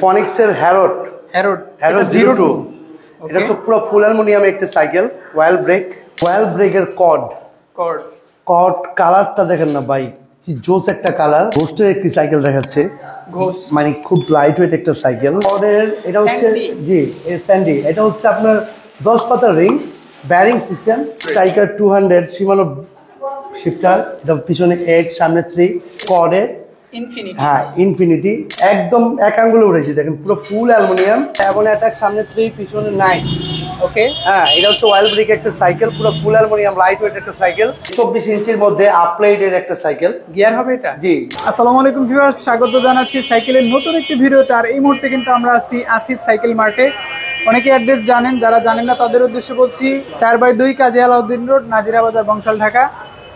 ফনিক্সের হ্যারোড হ্যারোড 02 এটা তো পুরো ফুল অ্যালুমিনিয়াম একটা সাইকেল। ওয়াইল ব্রেকের কর্ড কালারটা দেখেন না ভাই, কি জোস একটা কালার। ঘোস্টের একটি সাইকেল দেখাচ্ছে, মানে খুব লাইট ওয়েট একটা সাইকেল। কর্ডের এটা হচ্ছে জি স্যান্ডি, এটা হচ্ছে আপনার 10 পাতার ring, bearing system, striker 200 শিমানো shifter, এটা পিছনে 8 সামনে 3, কর্ডের ইনফিনিটি একদম এক আঙ্গুলে উঠেছি দেখেন, পুরো ফুল অ্যালুমিনিয়াম। এখন অ্যাটাক সামনে 3 পিছনে 9। ওকে, হ্যাঁ এটা হচ্ছে ওয়াইল ব্রেক একটা সাইকেল, পুরো ফুল অ্যালুমিনিয়াম লাইট ওয়েট একটা সাইকেল, 24 ইঞ্চির মধ্যে আপলাইটের একটা সাইকেল। গিয়ার হবে এটা? জি। আসসালামু আলাইকুম ভিউয়ার্স, স্বাগত জানাচ্ছি সাইকেলের নতুন একটি ভিডিওতে। আর এই মুহূর্তে কিন্তু আমরা আছি আসিফ সাইকেল মার্টে। অনেকে অ্যাড্রেস জানেন, যারা জানেন না তাদের উদ্দেশ্যে বলছি, 4/2 কাজী আলাউদ্দিন রোড, নাজিরা বাজার, বংশাল, ঢাকা।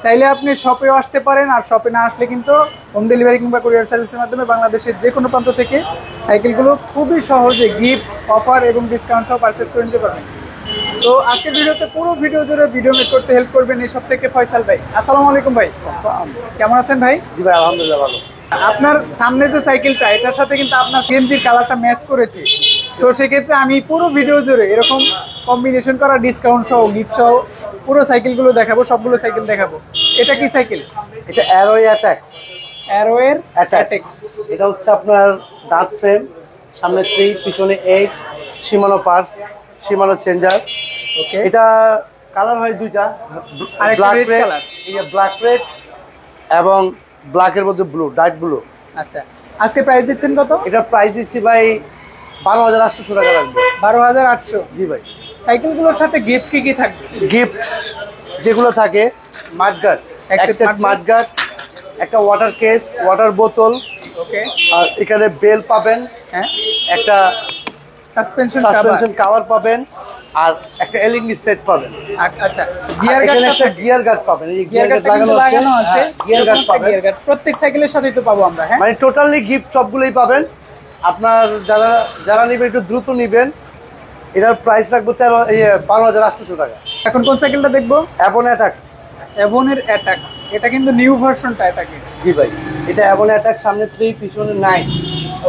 চাইলে আপনি শপেও আসতে পারেন, আর শপে না আসলে কিন্তু হোম ডেলিভারি কিংবা কুরিয়ার সার্ভিসের মাধ্যমে বাংলাদেশের যে কোনো প্রান্ত থেকে সাইকেলগুলো খুবই সহজে গিফট, অফার এবং ডিসকাউন্ট সহ পারচেস করে নিতে পারবেন। তো আজকের ভিডিওতে পুরো ভিডিও জুড়ে ভিডিও মেক করতে হেল্প করবেন এই সব থেকে ফয়সাল ভাই। আসসালামু আলাইকুম ভাই, কেমন আছেন ভাই? জি ভাই আলহামদুলিল্লাহ ভালো। আপনার সামনে যে সাইকেলটা, এটার সাথে কিন্তু আপনার সিএনজির কালারটা ম্যাচ করেছে। সো সেক্ষেত্রে আমি পুরো ভিডিও জুড়ে এরকম কম্বিনেশন করা ডিসকাউন্ট সহ গিফট সহ পুরো সাইকেলগুলো দেখাবো, সবগুলো সাইকেল দেখাবো। এটা কি সাইকেল? এটা অ্যারোয়ের অ্যাটাক্স। এটা হচ্ছে আপনার ডার্ক ফ্রেম, সামনে 3 পিছনে 8, শিমানো পার্টস, শিমানো চেঞ্জার। ওকে, এটা কালার হয় দুইটা, ব্ল্যাক রেড কালার। এই যে ব্ল্যাক রেড এবং ব্ল্যাকের মধ্যে ব্লু, ডার্ক ব্লু। আচ্ছা, আজকে প্রাইস দিচ্ছেন কত? এটা প্রাইস দিচ্ছি ভাই 12,800 টাকা লাগবে। 12,800? জি ভাই। সাইকেলগুলোর সাথে গিফট কি থাকে? গিফট যেগুলো থাকে, মাডগার্ড, মাডগার্ড, একটা ওয়াটার কেস, ওয়াটার বোতল। ওকে, আর এখানে বেল পাবেন, হ্যাঁ, একটা সাসপেনশন কভার পাবেন, আর একটা এলইডি সেট পাবেন। আচ্ছা, গিয়ার গার্ড, একটা গিয়ার গার্ড পাবেন। এই যে গিয়ার গার্ড লাগানো আছে, গিয়ার গার্ড পাবেন। প্রত্যেক সাইকেলের সাথেই তো পাবো আমরা। হ্যাঁ, মানে টোটালি গিফট সবগুলোই পাবেন। আপনার যারা নেবেন একটু দ্রুত নেবেন। এটার প্রাইস রাখবো 12,800 টাকা। এখন কোন সাইকেলটা দেখবো? অ্যাভনের অ্যাটাক। এটা কিন্তু নিউ ভার্সনটা এটাকে। জি ভাই, এটা অ্যাভন অ্যাটাক, সামনে 3 পিছনে 9।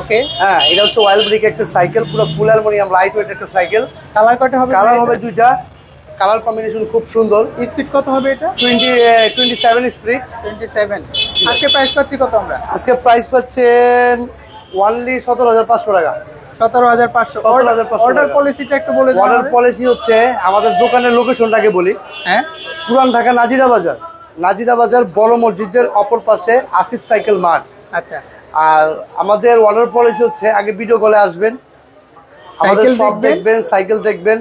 ওকে, হ্যাঁ এটা হচ্ছে ওয়াইল ব্রেক একটা সাইকেল, পুরো ফুল অ্যালুমিনিয়াম লাইট ওয়েট একটা সাইকেল। কালার কত হবে? কালার হবে দুইটা, কালার কম্বিনেশন খুব সুন্দর। স্পিড কত হবে এটা? 27 স্পিড। 27। আজকে প্রাইস পাচ্ছি কত আমরা? আজকে প্রাইস পাচ্ছেন অনলি 17,500 টাকা। 17,500। অর্ডার পলিসিটা একটু বলে দিন। অর্ডার পলিসি হচ্ছে, আমাদের দোকানের লোকেশনটাকে বলি। হ্যাঁ, পুরান ঢাকা নাজিরা বাজার বড় মসজিদের অপর পাশে আসিফ সাইকেল মার্ট। আচ্ছা, আর আমাদের অর্ডার পলিসি হচ্ছে, আগে ভিডিও কলে আসবেন, আমাদের সব দেখবেন, সাইকেল দেখবেন,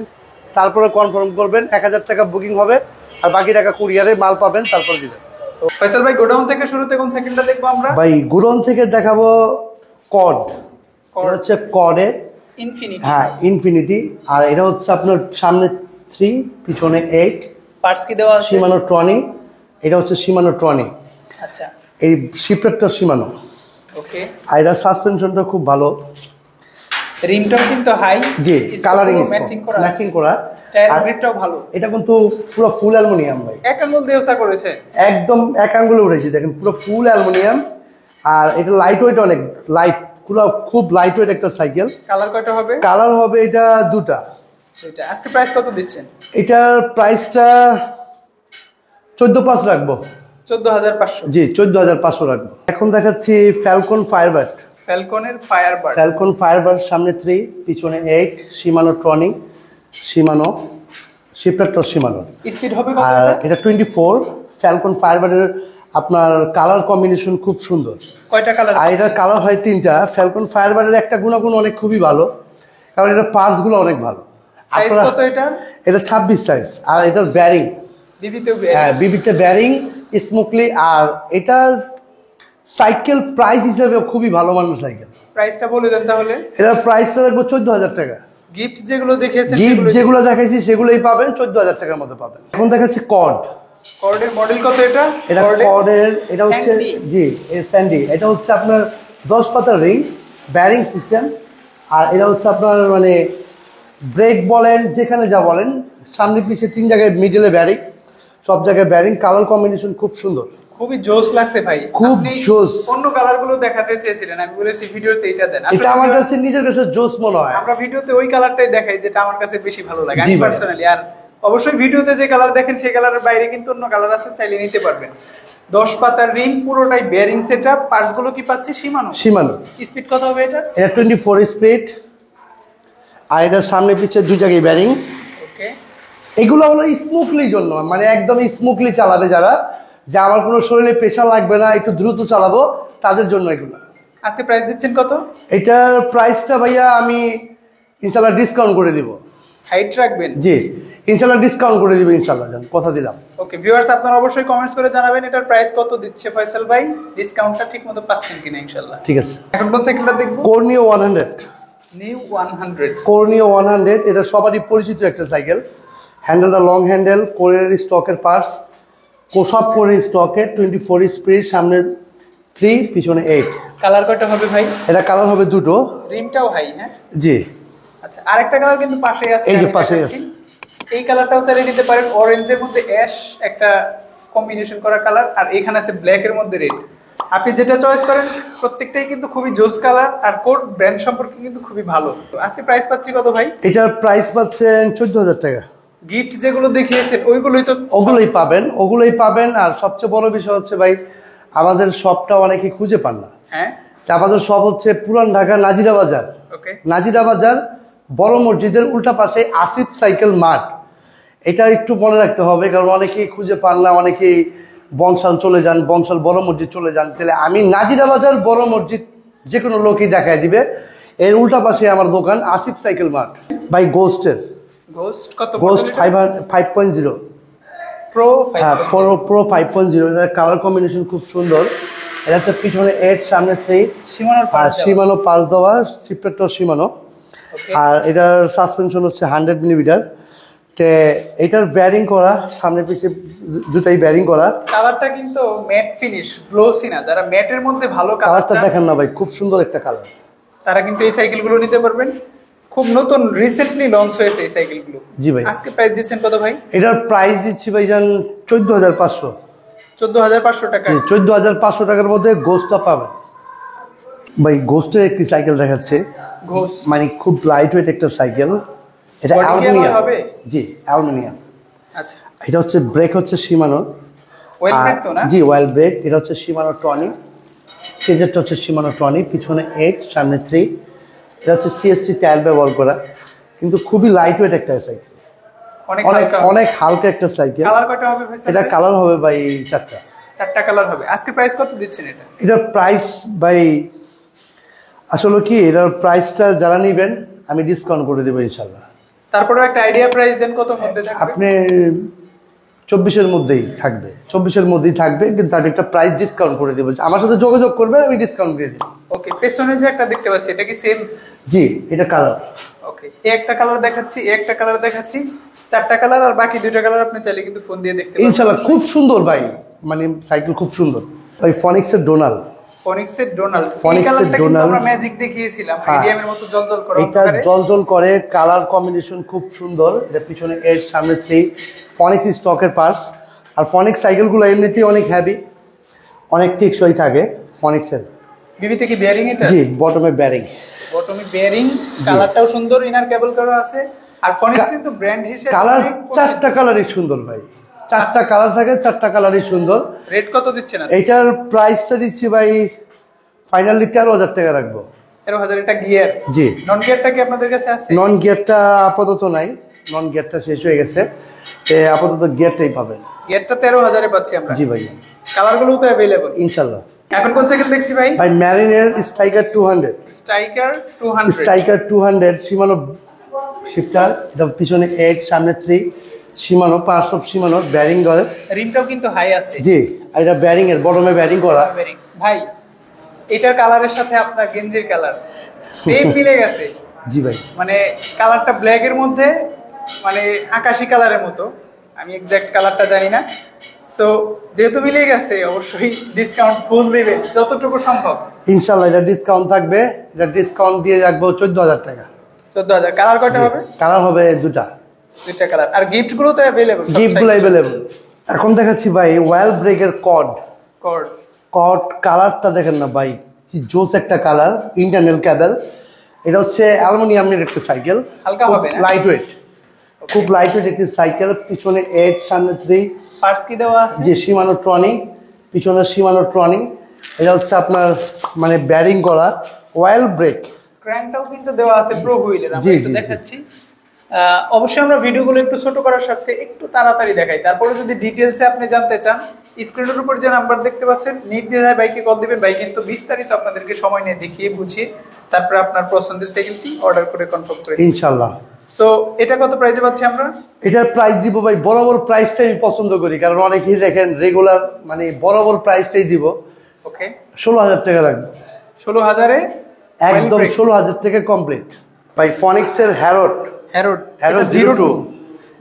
তারপরে কনফার্ম করবেন। 1,000 টাকা বুকিং হবে, আর বাকি টাকা কুরিয়ারে মাল পাবেন, তারপর দিবেন। ফয়সাল ভাই, গোডাউন থেকে শুরুতে কোন সাইকেলটা দেখবো আমরা? ভাই গোডাউন থেকে দেখাবো কর্ড। হচ্ছে কর্ডের ইনফিনিটি। হ্যাঁ ইনফিনিটি। আর এটা হচ্ছে আপনার সামনে 3 পিছনে 8। পার্টস কি দেওয়া আছে? শিমানো ট্রনি। এটা হচ্ছে শিমানো ট্রনি। আচ্ছা, এই শিফটারটা শিমানো। ওকে, আর এটা সাসপেনশনটা খুব ভালো। রিমটাও কিন্তু হাই। জি, কালারিং ম্যাচিং করা। টায়ার গ্রিপটাও ভালো। এটা কিন্তু পুরো ফুল অ্যালুমিনিয়াম ভাই, এক আঙ্গুল দেওয়া করেছে, একদম এক আঙ্গুলে উঠেছি দেখেন, পুরো ফুল অ্যালুমিনিয়াম। আর এটা লাইট ওয়েট, অনেক লাইট, পুরো খুব লাইট ওয়েট একটা সাইকেল। কালার কয়টা হবে? কালার হবে এটা দুটা। আজকে প্রাইস কত দিচ্ছেন? এটার প্রাইসটা 14,500 রাখবো। 14,500? জি, 14,500 রাখবো। এখন দেখাচ্ছি ফ্যালকন ফায়ারবার্ড। ফ্যালকন ফায়ারবার্ড, সামনে 3 পিছনে 8, শিমানো ট্রনি, শিমানো শিফটারটা শিমানো। স্পিড হবে কত? আর এটা 24। ফ্যালকন ফায়ারবার্ডের আপনার কালার কম্বিনেশন খুব সুন্দর। কয়টা কালার? আর এটার কালার হয় 3টা। ফ্যালকন ফায়ারবার্ডের একটা গুণাগুণ অনেক খুবই ভালো, কারণ এটার পার্টসগুলো অনেক ভালো। সাইজ কত এটা? এটা 26 সাইজ। আর এটার ব্যারিং, হ্যাঁ বিবিতে ব্যারিং স্মুথলি। আর এটা সাইকেল প্রাইস হিসেবে খুবই ভালো মানের সাইকেল। প্রাইসটা বলে দেন তাহলে। এটার প্রাইসটা রাখবো 14,000 টাকা। গিফট যেগুলো দেখিয়েছেন, যেগুলো দেখাইছি সেগুলোই পাবেন, 14,000 টাকার মধ্যে পাবেন। এখন দেখাচ্ছি কর্ডের মডেল কত এটা? এটা হচ্ছে জি স্যান্ডি। এটা হচ্ছে আপনার 10 পাতার রিং, ব্যারিং সিস্টেম। আর এটা হচ্ছে আপনার মানে ব্রেক বলেন, যেখানে যা বলেন, সামনে পিছিয়ে 3 জায়গায় মিডলে ব্যারিং, সব জায়গায় ব্যারিং। কালার কম্বিনেশন খুব সুন্দর। খুবই জোস লাগছে ভাই, খুব আপনি জোস। অন্য কালার গুলো দেখাতে চেয়েছিলেন, আমি বলেছি ভিডিওতে এটা দেন। এটা আমার কাছে নিজের কাছে জোস মনে হয়। আমরা ভিডিওতে ওই কালারটাই দেখাই যেটা আমার কাছে বেশি ভালো লাগে জি আমি ভাই। পার্সোনালি। আর অবশ্যই ভিডিওতে যে কালার দেখেন সেই কালারের বাইরে কিন্তু অন্য কালার আছে, চাইলে নিতে পারবেন। 10 পাতার রিং, পুরোটাই বেয়ারিং সেটআপ। পার্টস গুলো কি পাচ্ছি শিমানো। শিমানো। স্পিড কত হবে এটা? এটা 24 স্পিড, আর এটা সামনে পিছে দুই জায়গায় ব্যারিং। ওকে, এগুলো হলো স্মুথলি জন্য, মানে একদম স্মুথলি চালাবে যারা, যে আমার কোনো শরীরে প্রেশার লাগবে না, একটু দ্রুত চালাবো, তাদের জন্য এগুলো। আজকে প্রাইস দিচ্ছেন কত? এটার প্রাইসটা ভাইয়া আমি ইনশাল্লাহ ডিসকাউন্ট করে দিব। হাইট রাখবেন? জি ইনশাল্লাহ ডিসকাউন্ট করে দিব, ইনশাল্লাহ জান, কথা দিলাম। ওকে ভিউয়ার্স, আপনারা অবশ্যই কমেন্টস করে জানাবেন এটার প্রাইস কত দিচ্ছে ফয়সাল ভাই, ডিসকাউন্টটা ঠিকমতো পাচ্ছেন কিনা ইনশাআল্লাহ। ঠিক আছে, এখন কোন সাইকেলটা দেখব? কর্নিও 100। নিউ 100। কর্নিও 100 এটা সবারই পরিচিত একটা সাইকেল। হ্যান্ডেলটা লং হ্যান্ডেল, কোরের স্টকের পার্টস, সব কোরের স্টকের, 24 স্পিড, সামনে 3 পিছনে 8। কালার কয়টা হবে ভাই? এটা কালার হবে দুটো। রিমটাও হাই, হ্যাঁ জি। আচ্ছা, আরেকটা কালার কিন্তু পাশেই আছে, এই যে আমি পাশেই দেখাচ্ছি। এই কালারটাও চালিয়ে নিতে পারেন, অরেঞ্জের মধ্যে অ্যাশ একটা কম্বিনেশন করা কালার, আর এখানে আছে ব্ল্যাক এর মধ্যে রেড। আপনি যেটা চয়েস করেন প্রত্যেকটাই কিন্তু খুবই জোস কালার, আর কোর ব্র্যান্ড সম্পর্কে কিন্তু খুবই ভালো। তো আজকে প্রাইস পাচ্ছি কত ভাই? এটার প্রাইস পাচ্ছেন 14,000 টাকা। গিফট যেগুলো দেখিয়েছেন ওইগুলোই তো? ওগুলোই পাবেন। আর সবচেয়ে বড় বিষয় হচ্ছে ভাই, আমাদের শপটা অনেকে খুঁজে পান না। হ্যাঁ, তা আমাদের শপ হচ্ছে পুরান ঢাকা নাজিরা বাজার। ওকে, নাজিরা বাজার বড় মসজিদের উল্টা পাশে আসিফ সাইকেল মার্ট। এটা একটু মনে রাখতে হবে, কারণ অনেকেই খুঁজে পান না, অনেকেই বংশাল চলে যান, বংশাল বড় মসজিদ চলে যান। তাহলে আমি নাজিরা বাজার বড় মসজিদ যে কোনো লোকই দেখায় দিবে। এর উল্টা পাশে আমার দোকান আসিফ সাইকেল মার্ট। ভাই গোস্টের, গোস্ট কত? গোস্ট 5.0 প্রো হ্যাঁ, প্রো 5.0। এটার কালার কম্বিনেশন খুব সুন্দর। এটা হচ্ছে পিছনে 8, সামনে 3, সীমানার আর সীমানো পাঁচ দেওয়া, সিপ্রেটর সীমানো। ওকে, আর এটার সাসপেনশন হচ্ছে 100 মিলিমিটার। তে এটার ব্যারিং করা, সামনে পিছে দুটাই ব্যারিং করা। কালারটা কিন্তু ম্যাট ফিনিশ, গ্লোসি না। যারা ম্যাটের মধ্যে ভালো কালারটা দেখেন না ভাই, খুব সুন্দর একটা কালার। তারা কিন্তু এই সাইকেলগুলো নিতে পারবেন। খুব নতুন, রিসেন্টলি লঞ্চ হয়েছে এই সাইকেলগুলো। জি ভাই। আজকে প্রাইস দিচ্ছেন কত ভাই? এটার প্রাইস দিচ্ছি ভাইজান 14,500। 14,500 টাকা। 14,500 টাকার মধ্যে গোস্টটা পাবেন ভাই। গোস্টের একটি সাইকেল দেখাচ্ছে, ঘোষ মানে খুব লাইট ওয়েট একটা সাইকেল। এটা Body কি অ্যালুমিনিয়াম হবে? জি অ্যালুমিনিয়াম। আচ্ছা, এটা হচ্ছে ব্রেক হচ্ছে সীমানো। ওয়েল ব্রেক তো না? জি ওয়েল ব্রেক। এটা হচ্ছে সীমানো টনি, চেঞ্জারটা হচ্ছে সীমানো টনি, পিছনে 8, সামনে 3। এটা হচ্ছে সিএসটি টায়ার ব্যবহার করা, কিন্তু খুবই লাইট ওয়েট একটা সাইকেল, অনেক অনেক হালকা। অনেক হালকা একটা সাইকেল। কালার কয়টা হবে ভাই? এটা কালার হবে ভাই 4টা। 4টা কালার হবে। আজকে প্রাইস কত দিচ্ছেন এটা? এটার প্রাইস ভাই আসলে কি, এটার প্রাইসটা যারা নেবেন আমি ডিসকাউন্ট করে দেবো ইনশাল্লাহ। তারপরে একটা আইডিয়া প্রাইস দেন, কত মধ্যে থাকবে? আপনি 24-এর মধ্যেই থাকবে, 24-এর মধ্যেই থাকবে, কিন্তু আমি একটা প্রাইস ডিসকাউন্ট করে দেবো। আমার সাথে যোগাযোগ করবেন, আমি ডিসকাউন্ট দিয়ে দেবো। ওকে, পেছনে যে একটা দেখতে পাচ্ছি এটা কি সেম? জি এটা কালার। ওকে, এই একটা কালার দেখাচ্ছি, এই একটা কালার দেখাচ্ছি, 4টা কালার, আর বাকি 2টা কালার আপনি চাইলে কিন্তু ফোন দিয়ে দেখতে পারেন ইনশাল্লাহ খুব সুন্দর ভাই, মানে সাইকেল খুব সুন্দর। ওই ফনিক্সের ডোনাল, ফনিক্সের ডোনাল্ড। এই ফনিক্সের কালারটা কিন্তু ডোনাল্ড। আমরা ম্যাজিক দেখিয়েছিলাম, হ্যাঁ। মিডিয়ামের মতো জলজল করে এটা অন্ধকারে। জলজল করে, কালার কম্বিনেশন খুব সুন্দর। এটা পিছনে 8, সামনে 3, ফনিক্স স্টকের পার্টস। আর ফনিক্স সাইকেলগুলো এমনিতেই অনেক হ্যাভি, অনেক টেকসই থাকে ফনিক্সের। বিবিতে কি বেয়ারিং এটা? জি বটমে ব্যারিং, বটমে বেয়ারিং, কালারটাও সুন্দর, ইনার কেবল করা আছে। আর ফনিক্স কিন্তু ব্র্যান্ড হিসেবে কালার 4টা কালারই সুন্দর ভাই, 4টা কালার থাকে, 4টা কালারই সুন্দর। রেট কত দিচ্ছেন আজকে? এইটার প্রাইসটা দিচ্ছি ভাই ফাইনালি 13,000 টাকা রাখবো। 13,000। এটা গিয়ার? জি। নন গিয়ারটা কি আপনাদের কাছে আছে? নন গিয়ারটা আপাতত নাই, নন গিয়ারটা শেষ হয়ে গেছে, আপাতত গিয়ারটাই পাবেন। গিয়ারটা 13,000 এ পাচ্ছি আমরা। জি ভাই কালারগুলো তো अवेलेबल ইনশাল্লাহ। এখন কোন সাইকেল দেখছি ভাই? ভাই ম্যারিনের স্ট্রাইকার 200। স্ট্রাইকার 200। Striker 200 সীমানো shifter. এটা পিছনে 8, সামনে 3, সীমানো পার্টস অফ সীমানো ব্যারিং করে। রিমটাও কিন্তু হাই আছে। জি আর এটা ব্যারিং এর বটমে ব্যারিং করা। বেয়ারিং ভাই, এটার কালারের সাথে আপনার গেঞ্জির কালার সেম মিলে গেছে। জি ভাই। মানে কালারটা ব্ল্যাক এর মধ্যে, মানে আকাশি কালারের মতো। আমি এক্সাক্ট কালারটা জানি না। সো যেহেতু মিলে গেছে, অবশ্যই ডিসকাউন্ট ফুল দিবেন যতটুকু সম্ভব। ইনশাল্লাহ এটা ডিসকাউন্ট থাকবে, এটা ডিসকাউন্ট দিয়ে রাখবো 14,000 টাকা। 14,000। কালার কয়টা হবে? কালার হবে 2টা। 2টা কালার। আর গিফট গুলো তো अवेलेबल? গিফটগুলো अवेलेबल। এখন দেখাচ্ছি ভাই ওয়েল ব্রেকের কর্ড। কর্ড কট কালারটা দেখেন না ভাই, কি জোস একটা কালার, ইন্টারনাল ক্যাবেল। এটা হচ্ছে অ্যালুমিনিয়ামের একটা সাইকেল, হালকা হবে না? লাইট ওয়েট, খুব লাইট ওয়েট একটি সাইকেল। পিছনে 8 সামনে 3, পার্টস কি দেওয়া আছে? যে সীমানো ট্রনিক, পিছনে সীমানো ট্রনিক। এটা হচ্ছে আপনার মানে ব্যারিং করা অয়েল ব্রেক। ক্র্যাঙ্কটাও কিন্তু দেওয়া আছে প্রো হুইলের, আমরা জি, একটু জি, জি। দেখাচ্ছি। অবশ্যই আমরা ভিডিওগুলো একটু ছোট করার স্বার্থে একটু তাড়াতাড়ি দেখাই। তারপরে যদি ডিটেলসে আপনি জানতে চান, স্ক্রিনের উপর যে নাম্বার দেখতে পাচ্ছেন, নির্দ্বিধায় বাইকে কল দিবেন। ভাই কিন্তু বিস্তারিত আপনাদেরকে সময় নিয়ে দেখিয়ে বুঝিয়ে তারপরে আপনার পছন্দের সাইকেলটি অর্ডার করে কনফার্ম করে দিন। ইনশাল্লাহ। সো এটা কত প্রাইসে পাচ্ছি আমরা? এটার প্রাইস দিব ভাই, বরাবর প্রাইসটাই আমি পছন্দ করি, কারণ অনেকেই দেখেন রেগুলার মানে বরাবর প্রাইসটাই দিব। ওকে, 16,000 টাকা রাখবো 16,000-এ একদম, 16,000 টাকা কমপ্লিট ভাই। ফনিক্সের হ্যারোড হ্যারোড হ্যারোড 02,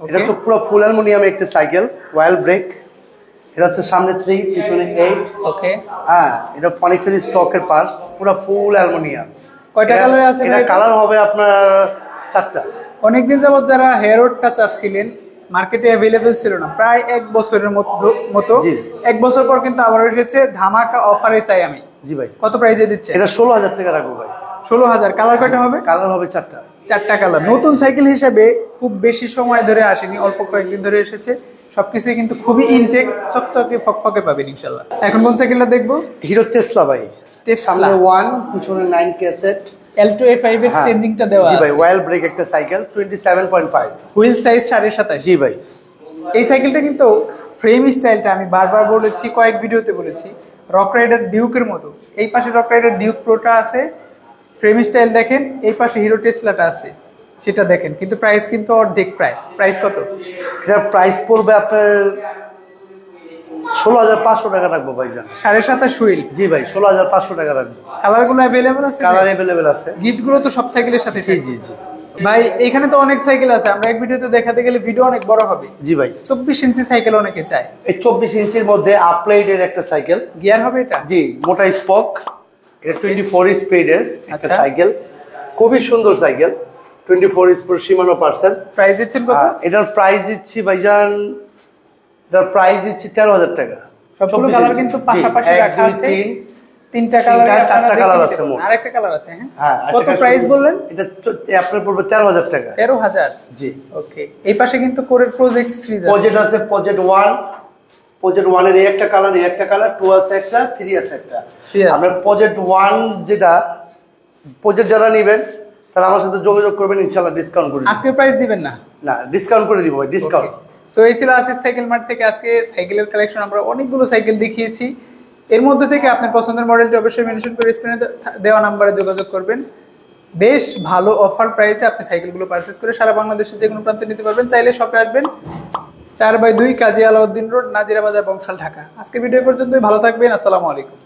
এটা হচ্ছে পুরো ফুল অ্যালুমিনিয়াম একটা সাইকেল, অয়েল ব্রেক। এটা হচ্ছে সামনে 3, পিছনে 8। ওকে, হ্যাঁ, এটা ফনিক্সের স্টকের পার্টস, পুরো ফুল অ্যালুমিনিয়াম। কয়টা কালার আছে এটা ভাই? কালার হবে আপনার 4টা। অনেকদিন যাবত যারা হেয়ারোডটা চাচ্ছিলেন, মার্কেটে অ্যাভেলেবেল ছিল না প্রায় 1 বছরের মতো। জি। 1 বছর পর কিন্তু আবার এসেছে, ধামাকা অফারে চাই আমি। জি ভাই, কত প্রাইসে দিচ্ছে? এটা 16,000 টাকা রাখবো ভাই। 16,000। কালার কয়টা হবে? কালার হবে 4টা। 4টা কালার। নতুন সাইকেল হিসেবে খুব বেশি সময় ধরে আসেনি, অল্প কয়েকদিন ধরে এসেছে। সবকিছুই কিন্তু খুবই ইনটেক, চকচকে ফকফকে পাবেন ইনশাল্লাহ। এখন কোন সাইকেলটা দেখবো? হিরো টেসলা ভাই। টেসলা। সামনে 1, পিছনে 9K সেট। L2 A5 এর চেঞ্জিংটা দেওয়া জি ভাই, আছে। অয়েল ব্রেক একটা সাইকেল, 27.5। Wheel size 27.5। জি ভাই। এই সাইকেলটা কিন্তু ফ্রেম স্টাইলটা আমি বারবার বলেছি, কয়েক ভিডিওতে বলেছি, রক রাইডার ডিউকের মতো। এই পাশে রক রাইডার ডিউক প্রোটা আছে, ফ্রেম স্টাইল দেখেন। এই পাশে হিরো টেসলাটা আছে, সেটা দেখেন। কিন্তু প্রাইস কিন্তু অর্ধেক প্রায়। প্রাইস কত? এটার প্রাইস পড়বে আপনার 16,500 টাকা রাখবো ভাইজান। 27.5 হুইল। জি ভাই, 16,500 টাকা রাখবো। কালারগুলো অ্যাভেলেবল আছে? কালার অ্যাভেলেবেল আছে। গিফটগুলো তো সব সাইকেলের সাথে জি থাকে। জি জি। ভাই এখানে তো অনেক সাইকেল আছে, আমরা এক ভিডিওতে দেখাতে গেলে ভিডিও অনেক বড় হবে। জি ভাই, 24 ইঞ্চি সাইকেল অনেকে চায়। এই 24 ইঞ্চির মধ্যে আপলাইটের একটা সাইকেল। গিয়ার হবে এটা? জি, মোটা স্পক। এটা 24 স্পিডের একটা আচ্ছা। সাইকেল, খুবই সুন্দর সাইকেল। 24 speed সীমানো parcel. প্রাইস দিচ্ছেন কত? এটার প্রাইস দিচ্ছি ভাইজান, এটার প্রাইস দিচ্ছি 13,000 টাকা। সবগুলো 24 কালার ইঞ্চি। কিন্তু জি, পাশাপাশি 1, রাখা 2, আছে। 3, 3টা কালার, 4টা কালার আছে মোট। আরেকটা কালার আছে। হ্যাঁ, কত প্রাইস বললেন? এটা আপনার পড়বে 13,000 টাকা। 13,000। জি। ওকে, এই পাশে কিন্তু কোরের প্রজেক্ট সিরিজ আছে। প্রজেক্ট আছে, প্রজেক্ট 1। প্রজেক্ট 1 এর এই একটা কালার, এই একটা কালার, 2 আছে একটা, 3 আছে একটা। 3 আছে। আমরা প্রজেক্ট 1 যেটা, প্রজেক্ট যারা নেবেন তারা আমার সাথে যোগাযোগ করবেন, ইনশাআল্লাহ ডিসকাউন্ট করে দিব। আজকে প্রাইস দিবেন না? না, ডিসকাউন্ট করে দিব ভাই, ডিসকাউন্ট। সো এই ছিল আসিফ সাইকেল মার্ট থেকে আজকে সাইকেলের কালেকশন। আমরা অনেকগুলো সাইকেল দেখিয়েছি, এর মধ্যে থেকে আপনার পছন্দের মডেলটি অবশ্যই মেনশন করে স্ক্রিনে দেওয়া নাম্বারে যোগাযোগ করবেন। বেশ ভালো অফার প্রাইসে আপনি সাইকেলগুলো পারচেস করে সারা বাংলাদেশের যে কোনো প্রান্তে নিতে পারবেন। চাইলে শপে আসবেন, 4/2 কাজী আলাউদ্দিন রোড, নাজিরা বাজার, বংশাল, ঢাকা। আজকে ভিডিও পর্যন্তই। ভালো থাকবেন। আসসালামু আলাইকুম।